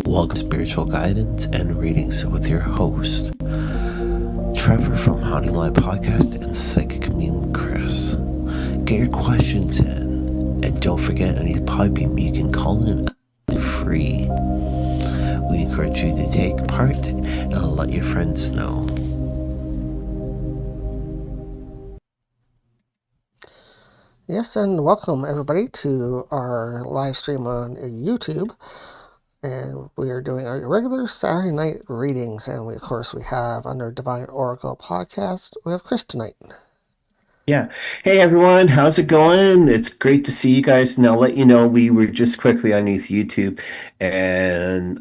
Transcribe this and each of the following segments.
Welcome to Spiritual Guidance and Readings with your host, Trevor from Haunting Live Podcast and Psychic Meme Chris. Get your questions in, and don't forget on these Podbean you can call in free. We encourage you to take part and let your friends know. Yes, and welcome everybody to our live stream on YouTube. And we are doing our regular Saturday night readings. And we have under Divine Oracle Podcast, we have Chris tonight. Yeah. Hey everyone, how's it going? It's great to see you guys. Now, let you know we were just quickly underneath YouTube, and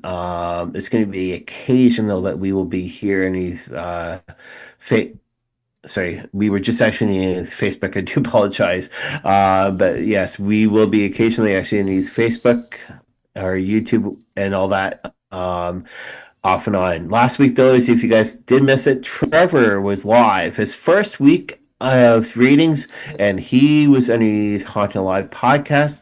it's going to be occasional that we will be here underneath we were just actually in Facebook. I do apologize. But yes, we will be occasionally actually underneath Facebook or YouTube and all that. Off and on. Last week, though, if you guys did miss it, Trevor was live. His first week of readings, and he was underneath Haunting Live podcast,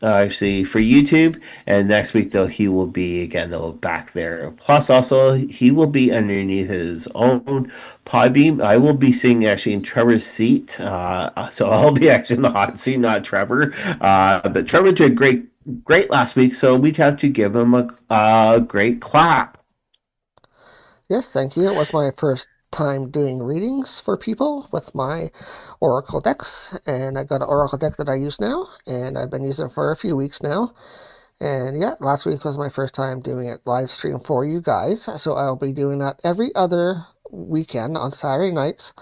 actually for YouTube. And next week, though, he will be again though back there. Plus, also he will be underneath his own Podbean. I will be sitting actually in Trevor's seat, so I'll be actually in the hot seat, not Trevor. But Trevor did great last week, so we'd have to give him a great clap. Yes, thank you. It was my first time doing readings for people with my Oracle decks, and I got an Oracle deck that I use now, and I've been using it for a few weeks now. And yeah, last week was my first time doing it live stream for you guys, so I'll be doing that every other weekend on Saturday nights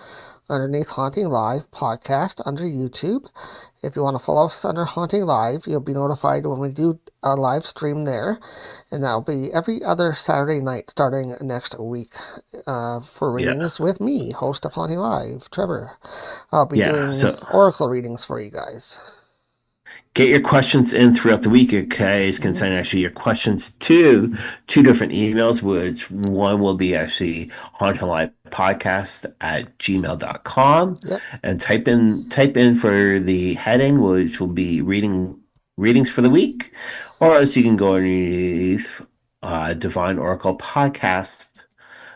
underneath Haunting Live podcast under YouTube. If you want to follow us under Haunting Live, you'll be notified when we do a live stream there, and that'll be every other Saturday night starting next week for readings with me, host of Haunting Live, Trevor. I'll be doing Oracle readings for you guys. Get your questions in throughout the week. You guys can send actually your questions to two different emails, which one will be actually hauntinglivepodcast@gmail.com. Yep. And type in for the heading, which will be readings for the week. Or else you can go underneath Divine Oracle Podcast,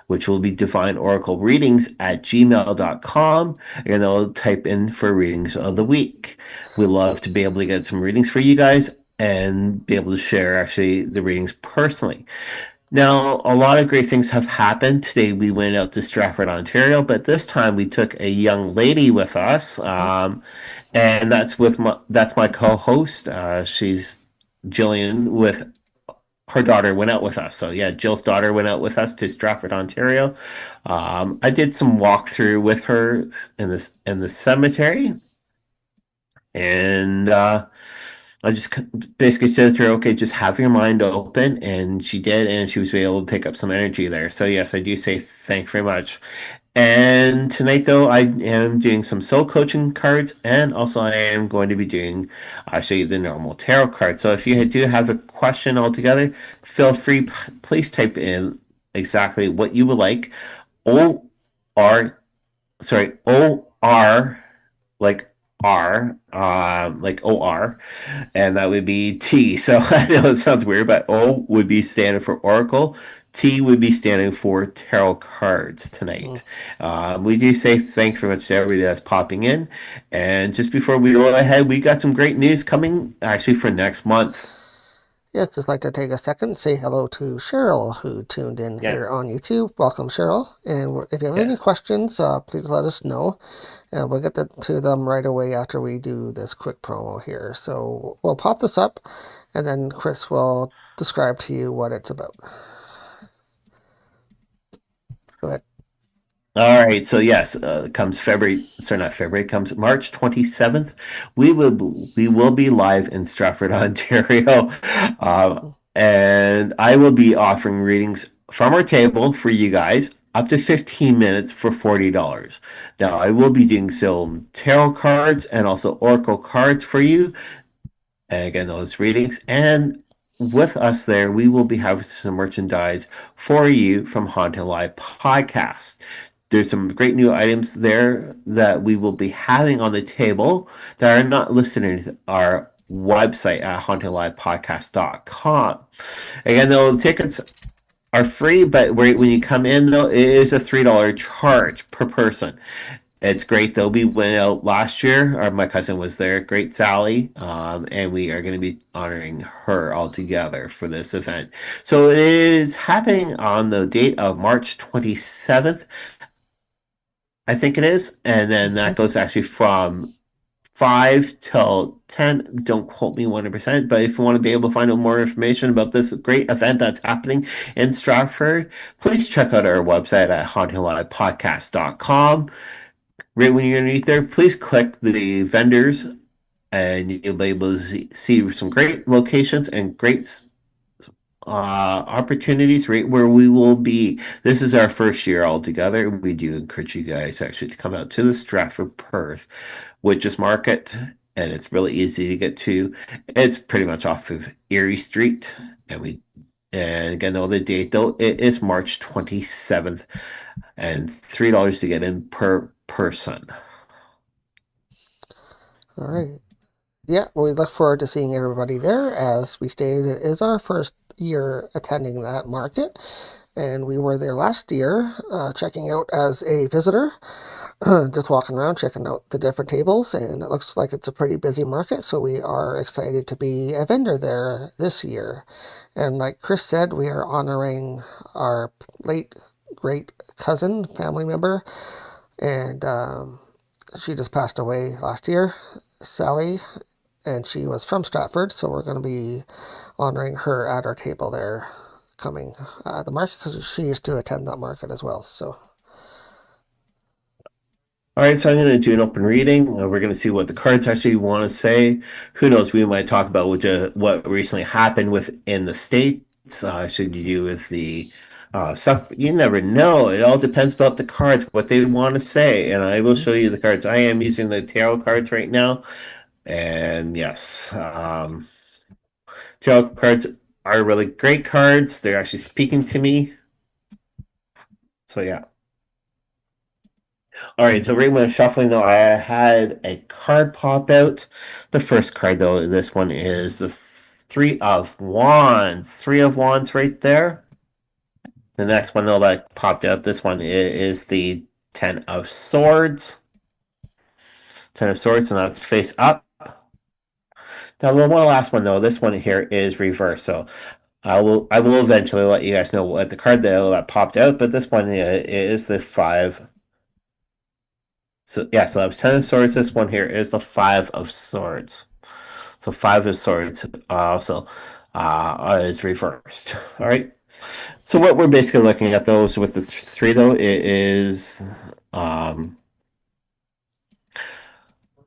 which will be Divine Oracle Readings at gmail.com. And they'll type in for readings of the week. We love to be able to get some readings for you guys and be able to share actually the readings personally. Now, a lot of great things have happened. Today we went out to Stratford, Ontario, but this time we took a young lady with us. And that's my co-host. She's Gillian with her daughter went out with us. So yeah, Jill's daughter went out with us to Stratford, Ontario. I did some walkthrough with her in the cemetery, and I just basically said to her, "Okay, just have your mind open," and she did, and she was able to pick up some energy there. So yes, I do say thank you very much. And tonight, though, I am doing some soul coaching cards, and also I am going to be doing actually the normal tarot cards. So if you do have a question altogether, feel free, please type in exactly what you would like. O-R, like R, like O-R, and that would be T. So I know it sounds weird, but O would be standing for Oracle. T would be standing for tarot cards tonight. We do say thank you very much to everybody that's popping in. And just before we go ahead, we got some great news coming actually for next month. Yes, just like to take a second and say hello to Cheryl, who tuned in here on YouTube. Welcome, Cheryl. And if you have any questions, please let us know. And we'll get to them right away after we do this quick promo here. So we'll pop this up, and then Chris will describe to you what it's about. Go ahead. All right, so yes, comes comes March 27th. We will be live in Stratford, Ontario, and I will be offering readings from our table for you guys up to 15 minutes for $40. Now, I will be doing some tarot cards and also oracle cards for you, and again, those readings. And with us there, we will be having some merchandise for you from Haunting Live Podcast. There's some great new items there that we will be having on the table that are not listed in our website at hauntinglivepodcast.com. Again, though, the tickets are free, but when you come in, though, it is a $3 charge per person. It's great though. We went out last year. My cousin was there, great Sally, and we are going to be honoring her all together for this event. So it is happening on the date of March 27th, I think it is, and then that goes actually from 5 till 10. Don't quote me 100%, but if you want to be able to find out more information about this great event that's happening in Stratford, please check out our website at hauntinglivepodcast.com. Right when you're underneath there, please click the vendors and you'll be able to see some great locations and great opportunities right where we will be. This is our first year all together. We do encourage you guys actually to come out to the Stratford Perth Witches Market, and it's really easy to get to. It's pretty much off of Erie Street, and again, though the date though it is March 27th, and $3 to get in per person. All right. Yeah, we look forward to seeing everybody there. As we stated, it is our first year attending that market, and we were there last year, checking out as a visitor, just walking around, checking out the different tables, and it looks like it's a pretty busy market, so we are excited to be a vendor there this year. And like Chris said, we are honoring our late great cousin, family member, and she just passed away last year, Sally, and she was from Stratford, so we're going to be honoring her at our table there coming the market because she used to attend that market as well. So, All right, so I'm going to do an open reading. We're going to see what the cards actually want to say. Who knows? We might talk about what recently happened within the states. Should you do with the stuff? You never know. It all depends about the cards, what they want to say. And I will show you the cards. I am using the tarot cards right now. And yes, tarot cards are really great cards. They're actually speaking to me. So yeah. All right, so right when I'm shuffling, though, I had a card pop out. The first card, though, this one is the Three of Wands. Three of Wands right there. The next one, though, that popped out, this one is the Ten of Swords. Ten of Swords, and that's face up. Now, the last one, though, this one here is reverse. So I will eventually let you guys know what the card that popped out, but this one is the Five. So yeah, so that was Ten of Swords. This one here is the Five of Swords. So Five of Swords also is reversed. All right. So what we're basically looking at those with the three though is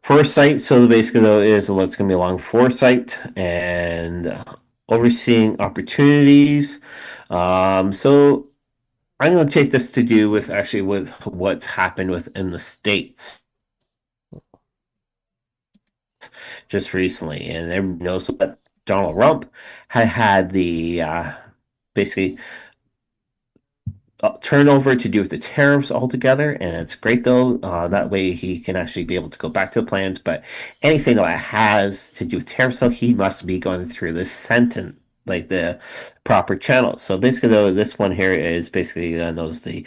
foresight. So basically though is it's going to be along foresight and overseeing opportunities. So I'm going to take this to do with actually with what's happened within the states just recently, and everyone knows that Donald Trump had the basically turnover to do with the tariffs altogether, and it's great though. That way he can actually be able to go back to the plans. But anything that has to do with tariffs, so he must be going through this sentence, like the proper channels. So basically, though, this one here is basically knows the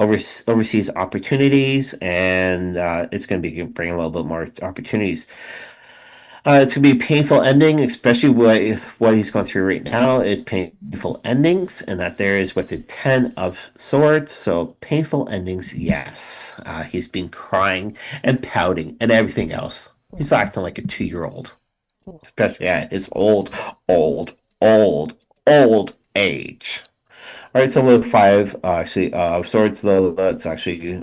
overseas opportunities, and it's going to be bringing a little bit more opportunities. It's going to be a painful ending, especially with what he's going through right now. It's painful endings, and that there is with the Ten of Swords. So painful endings, yes. He's been crying and pouting and everything else. He's acting like a 2-year-old, especially at his old age. All right, so the Five actually of Swords, though, that's actually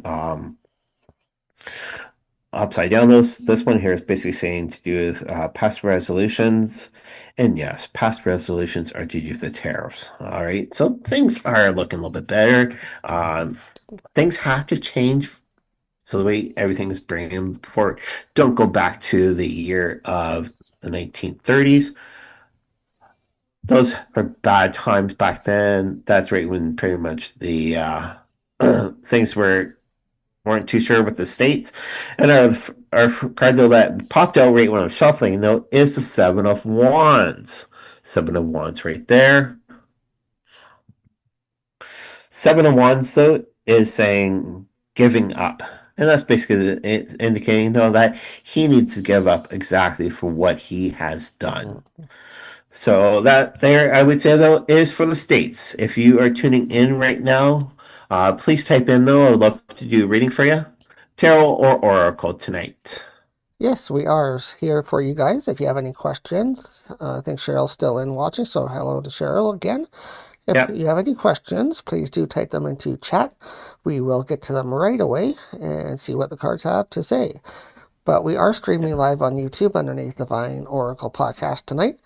upside down. This one here is basically saying to do with past resolutions, and yes, past resolutions are to do with the tariffs. All right, so things are looking a little bit better. Things have to change. So the way everything is bringing forward, don't go back to the year of the 1930s. Those are bad times back then. That's right when pretty much the things were weren't too sure with the states. And our card though that popped out right when I was shuffling though is the Seven of Wands. Seven of Wands right there. Seven of Wands though is saying giving up. And that's basically indicating though that he needs to give up exactly for what he has done. So that there, I would say though, is for the States. If you are tuning in right now, please type in though. I would love to do a reading for you. Tarot or Oracle tonight. Yes, we are here for you guys. If you have any questions, I think Cheryl's still in watching, so hello to Cheryl again. If Yep. you have any questions, please do type them into chat. We will get to them right away and see what the cards have to say. But we are streaming live on YouTube underneath Divine Oracle Podcast tonight,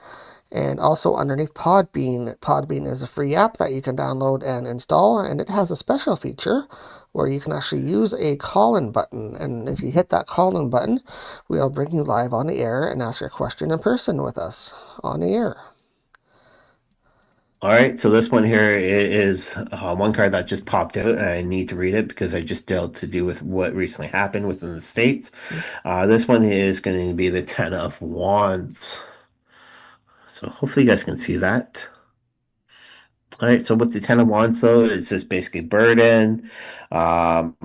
and also underneath Podbean. Podbean is a free app that you can download and install, and it has a special feature where you can actually use a call-in button. And if you hit that call-in button, we'll bring you live on the air and ask your question in person with us on the air. All right, so this one here is one card that just popped out, and I need to read it because I just dealt to do with what recently happened within the States. This one is going to be the Ten of Wands. So hopefully you guys can see that. All right, so with the Ten of Wands, though, it's just basically burden, um,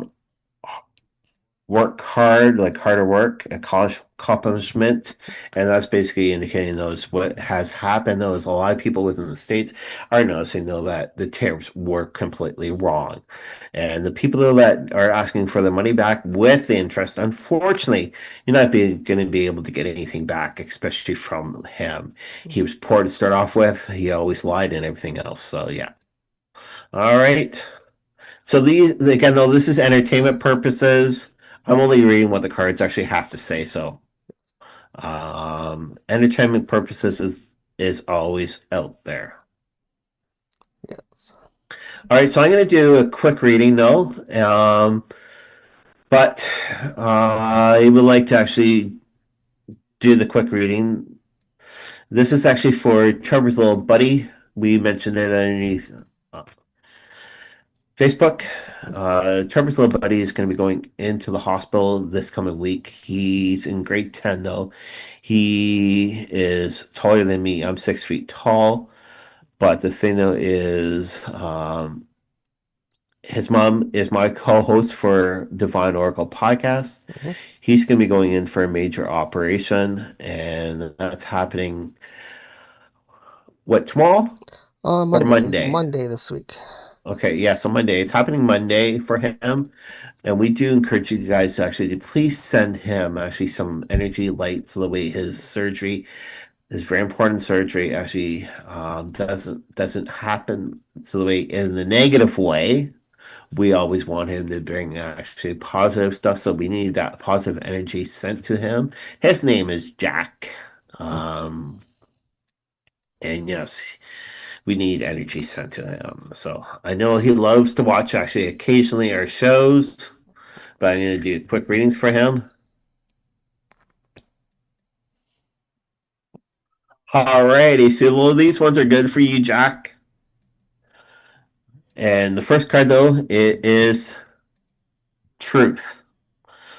work hard, like harder work, accomplishment, and that's basically indicating those what has happened. Though is a lot of people within the States are noticing though that the tariffs were completely wrong, and the people though that are asking for the money back with the interest, unfortunately, you're not going to be able to get anything back, especially from him. He was poor to start off with. He always lied and everything else. So yeah. All right. So these again though this is entertainment purposes. I'm only reading what the cards actually have to say. So entertainment purposes is always out there. Yes. All right, so I'm going to do a quick reading though. But I would like to actually do the quick reading. This is actually for Trevor's little buddy. We mentioned it underneath Facebook. Trevor's little buddy is going to be going into the hospital this coming week. He's in grade 10, though. He is taller than me. I'm 6 feet tall. But the thing, though, is his mom is my co-host for Divine Oracle Podcast. Mhm. He's going to be going in for a major operation, and that's happening, what, tomorrow or Monday? Monday this week. Okay, yeah, so Monday. It's happening Monday for him. And we do encourage you guys to actually please send him actually some energy light so the way his surgery, his very important surgery, actually doesn't happen so the way in the negative way. We always want him to bring actually positive stuff, so we need that positive energy sent to him. His name is Jack. And yes, we need energy sent to him. So I know he loves to watch actually occasionally our shows, but I'm going to do quick readings for him. Alrighty, so well, these ones are good for you, Jack. And the first card, though, it is truth.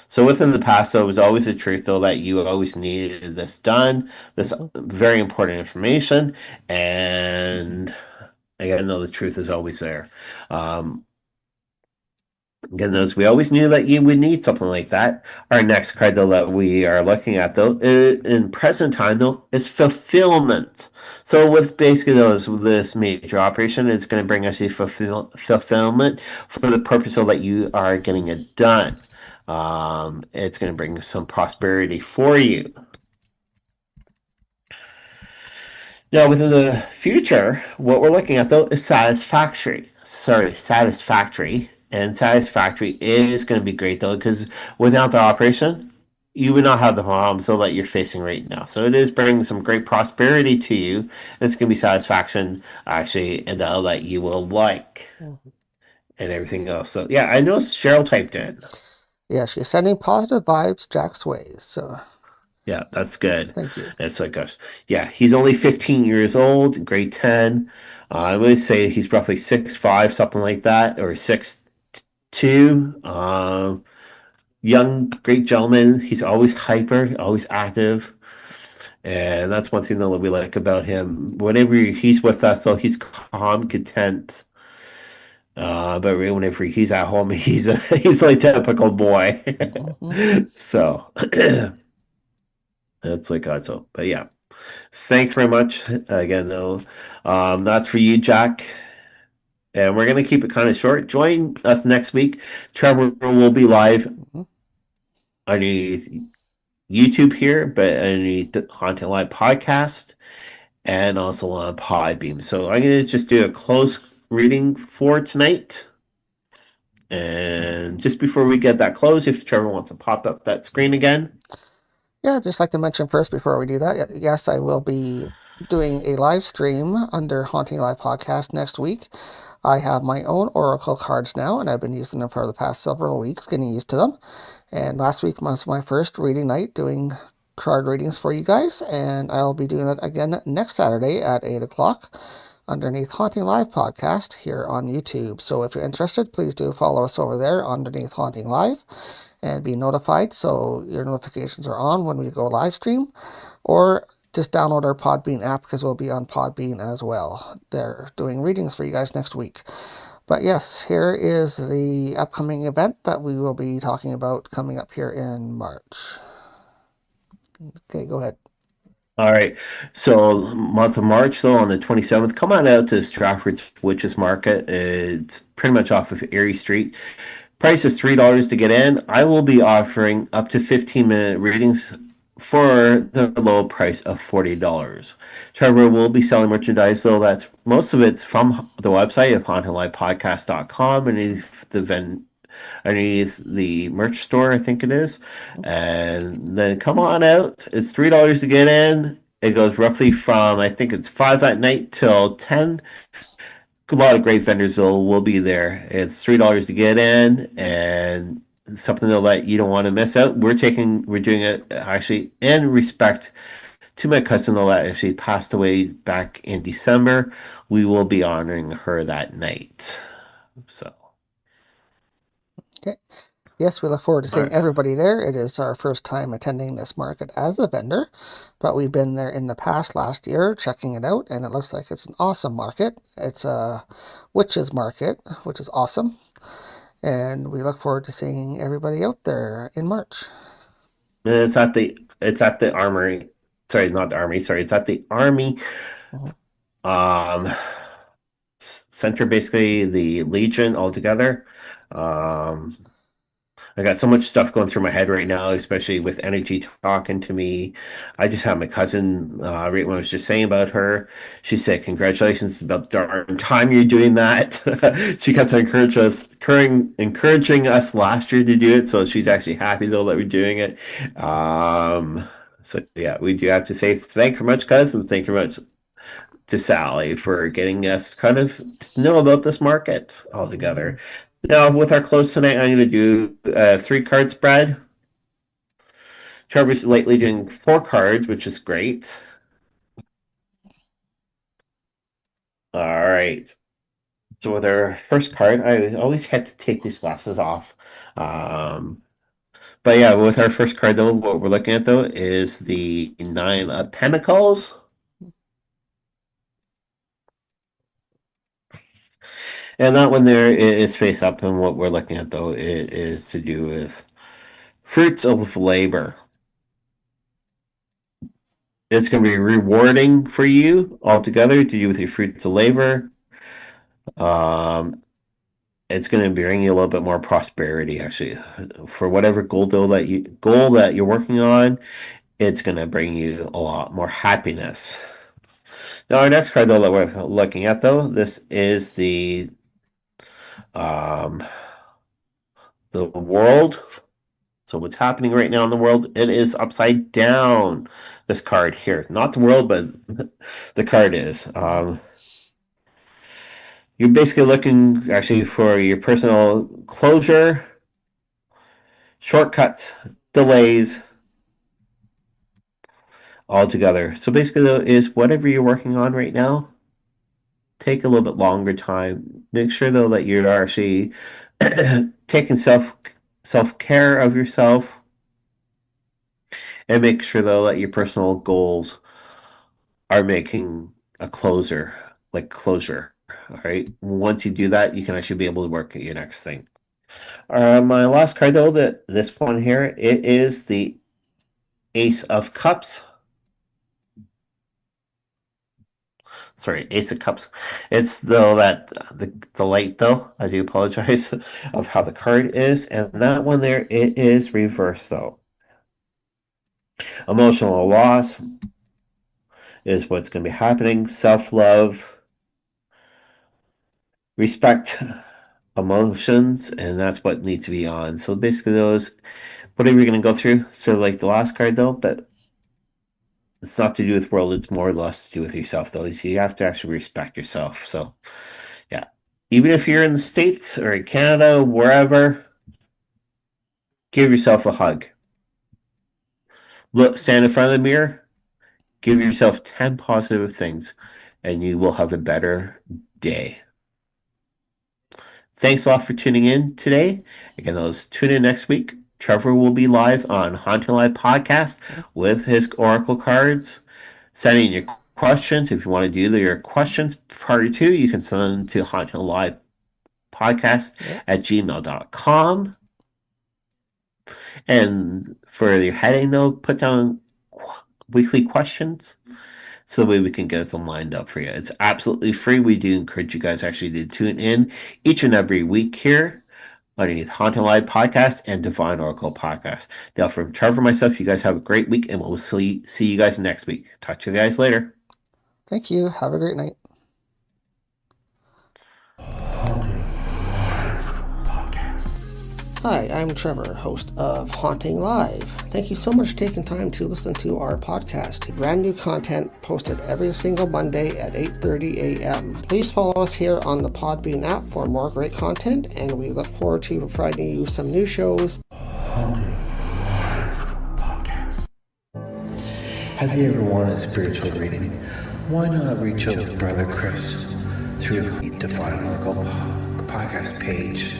So within the past, though, it was always the truth, though, that you always needed this done, this very important information, and again, though, the truth is always there. Again, those we always knew that you would need something like that. Our next card, though, that we are looking at, though, in present time, though, is fulfillment. So with basically those this major operation, it's going to bring us a fulfillment for the purpose of that you are getting it done. It's going to bring some prosperity for you. Now, within the future, what we're looking at, though, is satisfactory. And satisfactory is going to be great, though, because without the operation, you would not have the problems though, that you're facing right now. So it is bringing some great prosperity to you. It's going to be satisfaction, actually, and that you will like and everything else. So, yeah, I know Cheryl typed in. Yeah, she's sending positive vibes Jack's way. So Yeah, that's good. thank you. It's like, yeah, he's only 15 years old, grade 10. I would say he's roughly 6'5", something like that, or 6'10", Two, young, great gentleman. He's always hyper, always active. And that's one thing that we like about him. Whenever he's with us, though, he's calm, content. But whenever he's at home, he's like typical boy. Mhm. So that's like God. So, but yeah, thanks very much again. Though, that's for you, Jack. And we're gonna keep it kind of short. Join us next week. Trevor will be live Mhm. underneath YouTube here, but underneath the Haunted Live podcast and also on Podbean. So I'm gonna just do a close reading for tonight. And just before we get that close, if Trevor wants to pop up that screen again. Yeah, just like to mention first before we do that, yes, I will be doing a live stream under Haunting Live Podcast next week. I have my own Oracle cards now, and I've been using them for the past several weeks, getting used to them. And last week was my first reading night doing card readings for you guys, and I'll be doing that again next Saturday at 8 o'clock underneath Haunting Live Podcast here on YouTube. So if you're interested, please do follow us over there underneath Haunting Live and be notified so your notifications are on when we go live stream, or just download our Podbean app because we'll be on Podbean as well. They're doing readings for you guys next week. But yes, here is the upcoming event that we will be talking about coming up here in March. Okay, go ahead. All right. So month of March, though, on the 27th, come on out to Stratford's Witches Market. It's pretty much off of Erie Street. Price is $3 to get in. I will be offering up to 15-minute readings for the low price of $40. Trevor will be selling merchandise, though. That's most of it's from the website of hauntedlivepodcast.com and underneath the merch store, I think it is. And then come on out. It's $3 to get in. It goes roughly from I think it's 5 at night till 10. A lot of great vendors will be there. It's $3 to get in, and something that you don't want to miss out. We're doing it actually in respect to my cousin that actually passed away back in December. We will be honoring her that night. So, Okay. Yes, we look forward to all seeing right. everybody there. It is our first time attending this market as a vendor, but we've been there in the past last year checking it out, and it looks like it's an awesome market. It's a witches market, which is awesome, and we look forward to seeing everybody out there in March. And it's at the armory. Sorry, not the army. Sorry, it's at the army Mhm. um center, basically the Legion altogether. Um, I got so much stuff going through my head right now, especially with energy talking to me. I just had my cousin, right when I was just saying about her, she said, "Congratulations, about the darn time you're doing that." She kept encouraging us last year to do it, so she's actually happy though that we're doing it. So yeah, we do have to say thank you very much, cousin. Thank you very much to Sally for getting us kind of to know about this market altogether. Mhm. Now, with our close tonight, I'm going to do a 3 card spread. Trevor's lately doing 4 cards, which is great. All right. So with our first card, I always had to take these glasses off. Um, but yeah, with our first card, though, what we're looking at, though, is the Nine of Pentacles. And that one there is face up, and what we're looking at, though, is to do with fruits of labor. It's going to be rewarding for you altogether to do with your fruits of labor. Um, it's going to bring you a little bit more prosperity, actually, for whatever goal that you're working on. It's going to bring you a lot more happiness. Now, our next card, though, that we're looking at, though, this is um, the world. So what's happening right now in the world? It is upside down. This card here, not the world, but the card is. You're basically looking actually for your personal closure, shortcuts, delays, all together. So basically, though, is whatever you're working on right now, take a little bit longer time. Make sure though that you're actually taking self-care of yourself, and make sure though that your personal goals are making a closure. All right. Once you do that, you can actually be able to work at your next thing. My last card though, this one here, it is the Ace of Cups. Sorry, Ace of Cups. It's though that the light though. I do apologize of how the card is, and that one there, it is reversed though. Emotional loss is what's going to be happening. Self-love, respect emotions, and that's what needs to be on. So basically, those whatever you're going to go through, sort of like the last card though, but it's not to do with world. It's more or less to do with yourself though. You have to actually respect yourself. So yeah, even if you're in the States or in Canada, wherever, give yourself a hug. Look, stand in front of the mirror, give yourself 10 positive things, and you will have a better day. Thanks a lot for tuning in today. Again, those tune in next week. Trevor will be live on Haunting Live Podcast with his Oracle cards. Send in your questions. If you want to do your questions prior to, you can send them to Haunting Live Podcast at gmail.com. And for your heading, though, put down weekly questions so that way we can get them lined up for you. It's absolutely free. We do encourage you guys actually to tune in each and every week here underneath Haunting Live Podcast and Divine Oracle Podcast. Now, from Trevor and myself, you guys have a great week, and we'll see you guys next week. Talk to you guys later. Thank you. Have a great night. Hi, I'm Trevor, host of Haunting Live. Thank you so much for taking time to listen to our podcast. Brand new content posted every single Monday at 8:30 a.m. Please follow us here on the Podbean app for more great content, and we look forward to providing you some new shows. Haunting Live Podcast. Have you ever wanted a spiritual reading? Why not reach out to Brother Chris through the Divine Oracle podcast page?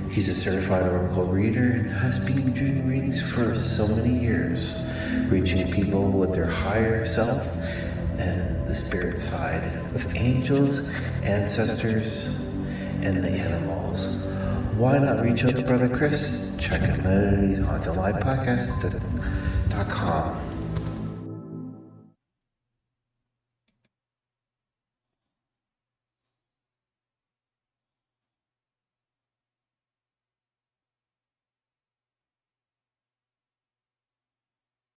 He's a certified Oracle reader and has been doing readings for so many years, reaching people with their higher self and the spirit side, with angels, ancestors, and the animals. Why not reach out to Brother Chris? Check him out at HauntedLivePodcast.com.